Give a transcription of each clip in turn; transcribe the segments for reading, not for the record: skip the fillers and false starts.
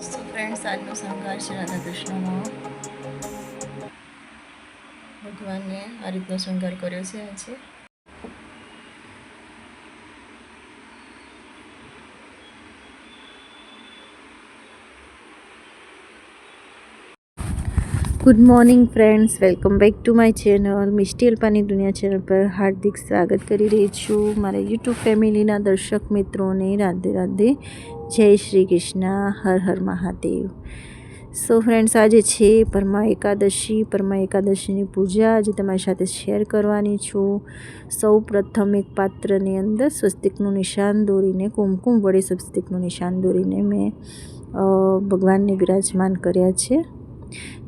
So friends, આજનો શણગાર છે રાધા કૃષ્ણનો. ભગવાનને આ રીતનો શણગાર કર્યો છે આજે. Good morning friends, welcome back to my channel. Mishti અલ્પાની દુનિયા ચેનલ પર હાર્દિક સ્વાગત કરી રહી છું. મારા યુટ્યુબ ફેમિલીના દર્શક મિત્રોને રાધે રાધે, જય શ્રી કૃષ્ણ, હર હર મહાદેવ. સો ફ્રેન્ડ્સ, આજે છે પરમા એકાદશી. પરમા એકાદશીની પૂજા આજે તમારી સાથે શેર કરવાની છું. સૌ પ્રથમ એક પાત્રની અંદર સ્વસ્તિકનું નિશાન દોરીને, કુમકુમ વડે સ્વસ્તિકનું નિશાન દોરીને મેં ભગવાનને બિરાજમાન કર્યા છે.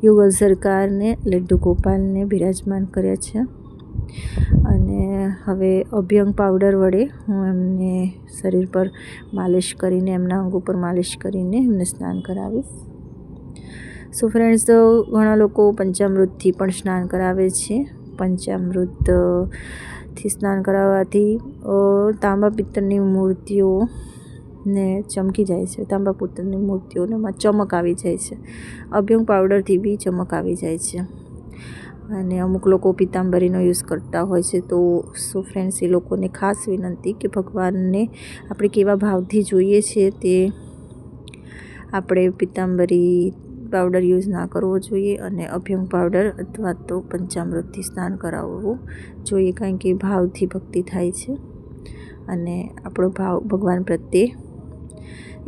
યુગલ સરકારને, લડ્ડુ ગોપાલને બિરાજમાન કર્યા છે. અને હવે અભ્યંગ પાવડર વડે હું એમને શરીર પર માલિશ કરીને, એમના અંગો પર માલિશ કરીને એમને સ્નાન કરાવીશ. સો ફ્રેન્ડ્સ, ઘણા લોકો પંચામૃતથી પણ સ્નાન કરાવે છે. પંચામૃતથી સ્નાન કરાવવાથી તાંબા પિત્તળની મૂર્તિઓ ને ચમકી જાય છે. તાંબા પિત્તળની મૂર્તિઓમાં ચમક આવી જાય છે. અભ્યંગ પાવડરથી બી ચમક આવી જાય છે. અને અમુક લોકો પિત્તાંબરીનો યુઝ કરતા હોય છે. તો સો ફ્રેન્ડ્સ, એ લોકોને ખાસ વિનંતી કે ભગવાનને આપણે કેવા ભાવથી જોઈએ છીએ તે આપણે પિત્તાંબરી પાવડર યુઝ ના કરવો જોઈએ અને અભ્યંગ પાવડર અથવા તો પંચામૃતથી સ્નાન કરાવવું જોઈએ. કારણ કે ભાવથી ભક્તિ થાય છે અને આપણો ભાવ ભગવાન પ્રત્યે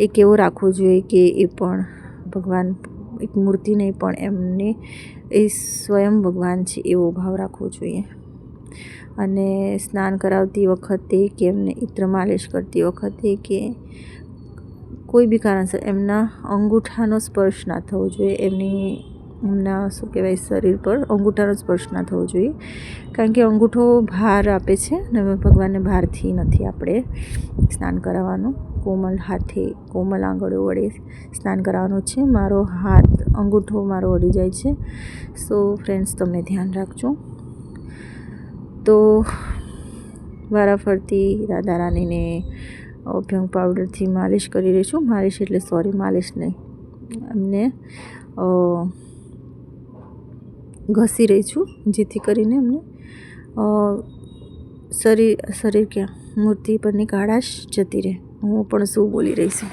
એક એવો રાખવો જોઈએ કે એ પણ ભગવાન એક મૂર્તિ નહીં પણ એમને એ સ્વયં ભગવાન છે એવો ભાવ રાખવો જોઈએ. અને સ્નાન કરાવતી વખતે કે એમને ઇત્ર માલિશ કરતી વખતે કે કોઈ બી કારણસર એમના અંગૂઠાનો સ્પર્શ ના થવો જોઈએ. એમના શું કહેવાય, શરીર પર અંગૂઠાનો સ્પર્શ ના થવો જોઈએ. કારણ કે અંગૂઠો ભાર આપે છે અને ભગવાનને ભારથી નથી આપણે સ્નાન કરાવવાનું. કોમલ હાથે, કોમલ આંગળો વડે સ્નાન કરાવવાનું છે. મારો હાથ, અંગૂઠો મારો અડી જાય છે. સો ફ્રેન્ડ્સ, તમે ધ્યાન રાખજો. તો વારાફરતી રાધા રાણીને અભ્યંગ પાવડરથી માલિશ કરી રહી છું. માલિશ નહીં, એમને ઘસી રહી છું, જેથી કરીને એમને શરીર ક્યાં મૂર્તિ પરની કાળાશ જતી રહે. હું પણ શું બોલી રહી છું,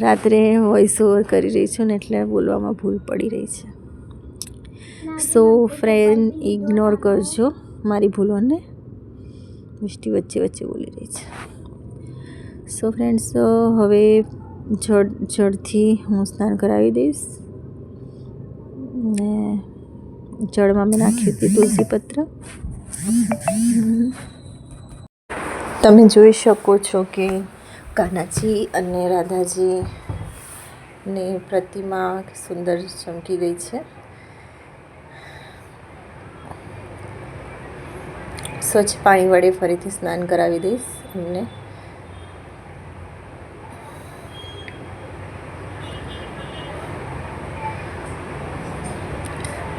રાત્રે વોઇસ ઓવર કરી રહી છું ને એટલે બોલવામાં ભૂલ પડી રહી છે. સો ફ્રેન્ડ, ઇગ્નોર કરજો મારી ભૂલોને. મિષ્ટી વચ્ચે બોલી રહી છે. સો ફ્રેન્ડ્સ, હવે જળથી હું સ્નાન કરાવી દઈશ. ને જળમાં મેં નાખ્યું હતું તુલસી પત્ર. તમે જોઈ શકો છો કે કાન્હાજી અને રાધાજીની પ્રતિમા સુંદર ચમકી ગઈ છે. સ્વચ્છ પાણી વડે ફરીથી સ્નાન કરાવી દઈશ એમને.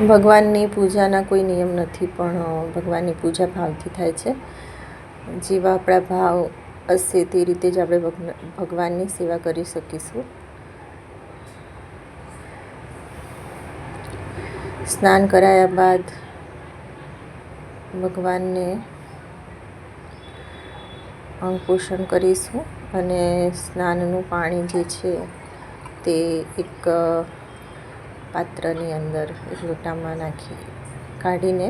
ભગવાનની પૂજાના કોઈ નિયમ નથી, પણ ભગવાનની પૂજા ભાવથી થાય છે. જેવા આપણા ભાવ હશે તે રીતે જ આપણે ભગવાનની સેવા કરી શકીશું. સ્નાન કરાયા બાદ ભગવાનને અંગ પોષણ કરીશું અને સ્નાનનું પાણી જે છે તે એક પાત્રની અંદર એક લોટામાં કાઢીને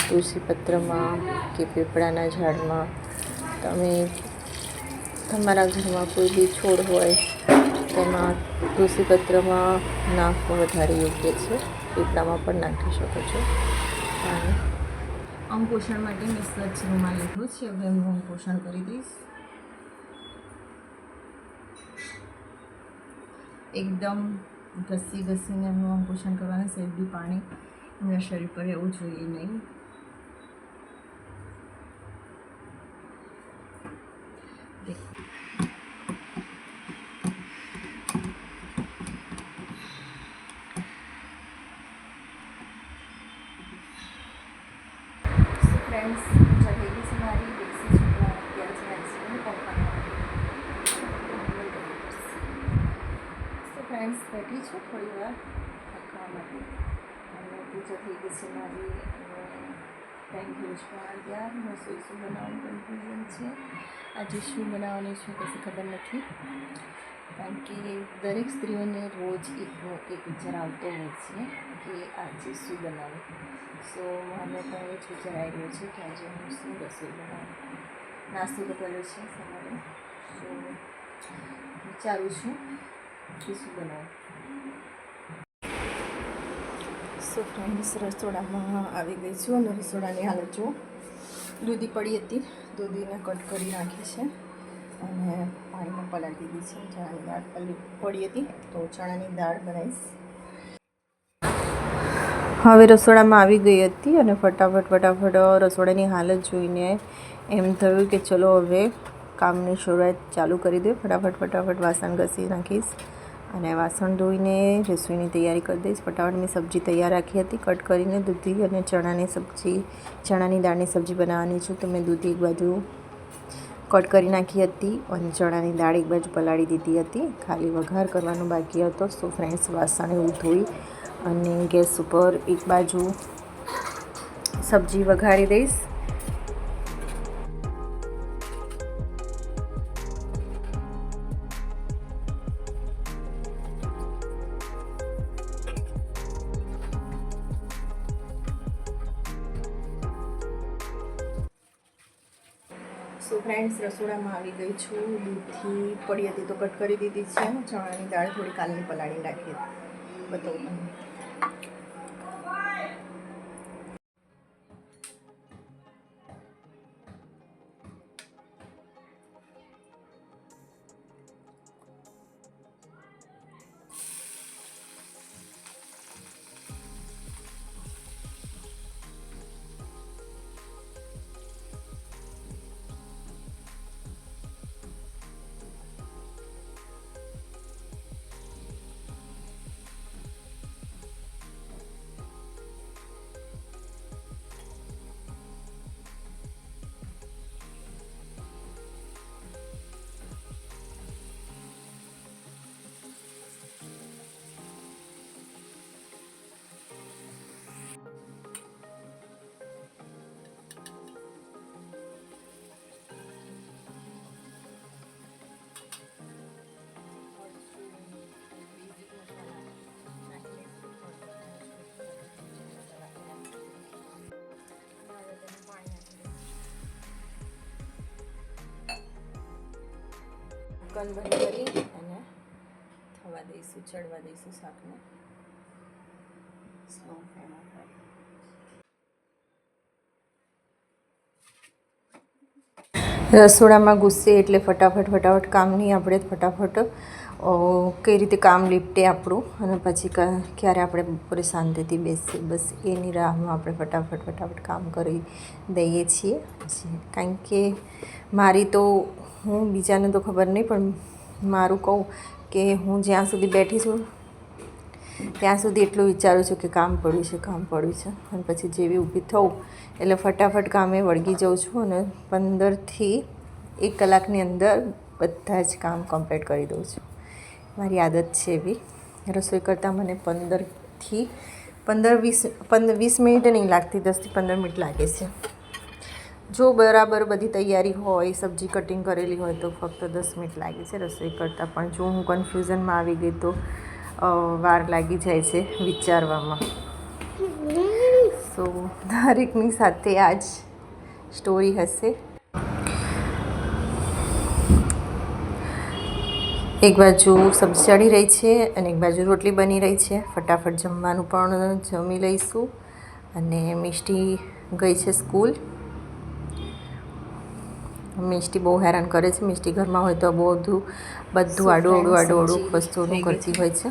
તુલસી પત્રમાં કે પીપળાના ઝાડમાં, તમે તમારા ઘરમાં કોઈ બી છોડ હોય તેમાં તુલસી પત્રમાં નાખવું વધારે યોગ્ય છે. પીપળામાં પણ નાખી શકો છો. અને અંગ પોષણ માટે મેં સ્વચ્છ રૂમાલ લીધો છે. હવે હું અંગ પોષણ કરી દઈશ. એકદમ ઘસીને એમનું અંગ પોષણ કરવાનું. સહેજ બી પાણી એમના શરીર પર રહેવું જોઈએ નહીં. ફ્રેન્ડ્સ, જલેબી છે મારી દેશી છું. અત્યારે છે પંખાનો બેઠી છું થોડી વાર ખાવા માટે અને પૂજા થઈ ગઈ છે મારી અને ટાઈમ થયો છે 11 રસોઈ શું બનાવવાનું કન્ફ્યુઝન છે. આજે શું બનાવવાનું છે કશું ખબર નથી, કારણ કે દરેક સ્ત્રીઓને રોજ એક વિચાર આવતો હોય છે કે આજે શું બનાવું. સો મને પણ એ જ વિચાર આવી રહ્યો છે કે આજે હું શું રસોઈ બનાવું. નાસ્તો તો કર્યો છે સવારે, સો વિચારું છું કે શું બનાવું. સો ફ્રેન્ડ્સ, રસોડામાં આવી ગઈ છું અને રસોડાની હાલત જો દૂધી પડી હતી, દૂધીને કટ કરી નાખી છે અને પાણીમાં પલાળી દીધી છે. ચણાની દાળ પડી હતી તો ચણાની દાળ બનાવીશ. હવે રસોડામાં આવી ગઈ હતી અને ફટાફટ રસોડાની હાલત જોઈને એમ થયું કે ચલો હવે કામની શરૂઆત ચાલુ કરી દે. ફટાફટ વાસણ ઘસી નાખીશ અને વાસણ ધોઈને રસોઈની તૈયારી કરી દઈશ. ફટાફટ મેં સબ્જી તૈયાર રાખી હતી કટ કરીને, દૂધી અને ચણાની દાળની સબ્જી બનાવવાની છું. તો મેં દૂધી એક બાજુ કટ કરી નાખી હતી અને ચણાની દાળ એક બાજુ પલાળી દીધી હતી. ખાલી વઘાર કરવાનો બાકી હતો. સો ફ્રેન્ડ્સ, વાસણ એવું ધોઈ અને ગેસ ઉપર એક બાજુ સબ્જી વઘારી દઈશ. સો ફ્રેન્ડ્સ, રસોડામાં આવી ગઈ છું. દૂધી પડી હતી તો કટ કરી દીધી છે. ચણાની દાળ થોડી કાલની પલાળી રાખી હતી. બતાવું તમને. ઢક્કન બંધ કરી અને થવા દઈશું, ચડવા દઈશું શાકને સ્લો ફ્લેમ ઉપર. રસોડામાં ઘૂસે એટલે ફટાફટ કામની આપણે ફટાફટ કઈ રીતે કામ લીપટે આપણું અને પછી ક્યારે આપણે બપોરે શાંતિથી બેસીએ, બસ એની રાહમાં આપણે ફટાફટ કામ કરી દઈએ છીએ. કારણ કે મારી તો, હું બીજાને તો ખબર નહીં, પણ મારું કહું કે હું જ્યાં સુધી બેઠી છું ત્યાં સુધી એટલું વિચારું છું કે કામ પડ્યું છે અને પછી જેવી ઊભી થઉં એટલે ફટાફટ કામે વળગી જાઉં છું અને 15થી 1 કલાકની અંદર બધા જ કામ કમ્પ્લીટ કરી દઉં છું. મારી આદત છે એવી. રસોઈ કરતાં મને 20 મિનિટ નહીં લાગતી, 10થી 15 મિનિટ લાગે છે. જો બરાબર બધી તૈયારી હોય, સબ્જી કટિંગ કરેલી હોય તો ફક્ત 10 મિનિટ લાગે છે રસોઈ કરતાં. પણ જો હું કન્ફ્યુઝનમાં આવી ગઈ તો વાર લાગી જાય છે વિચારવામાં. સો દરેકની સાથે આ જ સ્ટોરી હશે. એક બાજુ સબ્જી ચડી રહી છે અને એક બાજુ રોટલી બની રહી છે. ફટાફટ જમવાનું પણ જમી લઈશું. અને મિષ્ટી ગઈ છે સ્કૂલ. મિષ્ટી બહુ હેરાન કરે છે. મિષ્ટી ઘરમાં હોય તો બધું આડું વસ્તુઓનું કરતી હોય છે.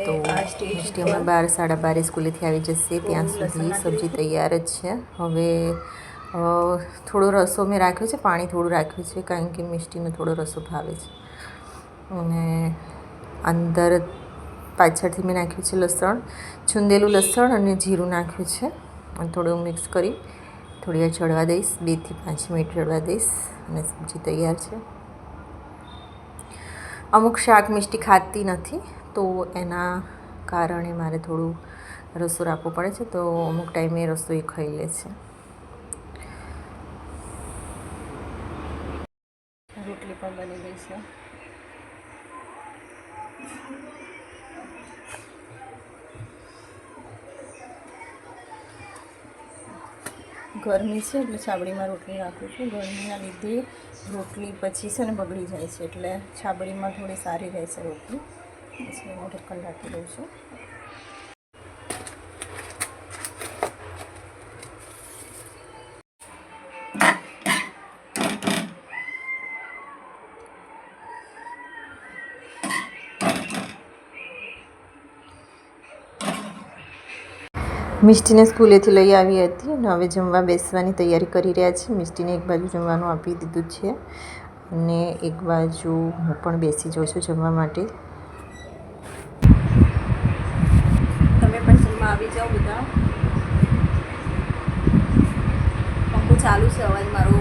તો મિષ્ટી હમણાં 12:30 સ્કૂલેથી આવી જશે. ત્યાં સુધી સબ્જી તૈયાર જ છે. હવે થોડો રસો મેં રાખ્યો છે, પાણી થોડું રાખ્યું છે, કારણ કે મિષ્ટીને થોડો રસો ભાવે છે. અને અંદર પાછળથી મેં નાખ્યું છે લસણ, છુંદેલું લસણ અને જીરું નાખ્યું છે અને થોડું મિક્સ કરી થોડી વાર ચડવા દઈશ. 2થી 5 મિનિટ ચડવા દઈશ અને સબ્જી તૈયાર છે. અમુક શાક મિષ્ટી ખાતી નથી, તો એના કારણે મારે થોડું રસોઈ રાખવું પડે છે, તો અમુક ટાઈમે રસોઈ ખાઈ લે છે. રોટલી પણ બની ગઈ છે. ગરમી છે એટલે છાબડીમાં રોટલી રાખું છું. ગરમીના લીધે રોટલી પછી છે ને બગડી જાય છે, એટલે છાબડીમાં થોડી સારી રહેશે રોટલી. પછી હું ઢક્કન રાખી દઉં છું. મિષ્ટીને સ્કૂલેથી લઈ આવી હતી અને હવે જમવા બેસવાની તૈયારી કરી રહ્યા છે. મિષ્ટીને એક બાજુ જમવાનું આપી દીધું છે અને એક બાજુ હું પણ બેસી જાઉં છું જમવા માટે. તમે પણ જમવા આવી જાઓ બધા. પંખો ચાલુ છે, અવાજ મારો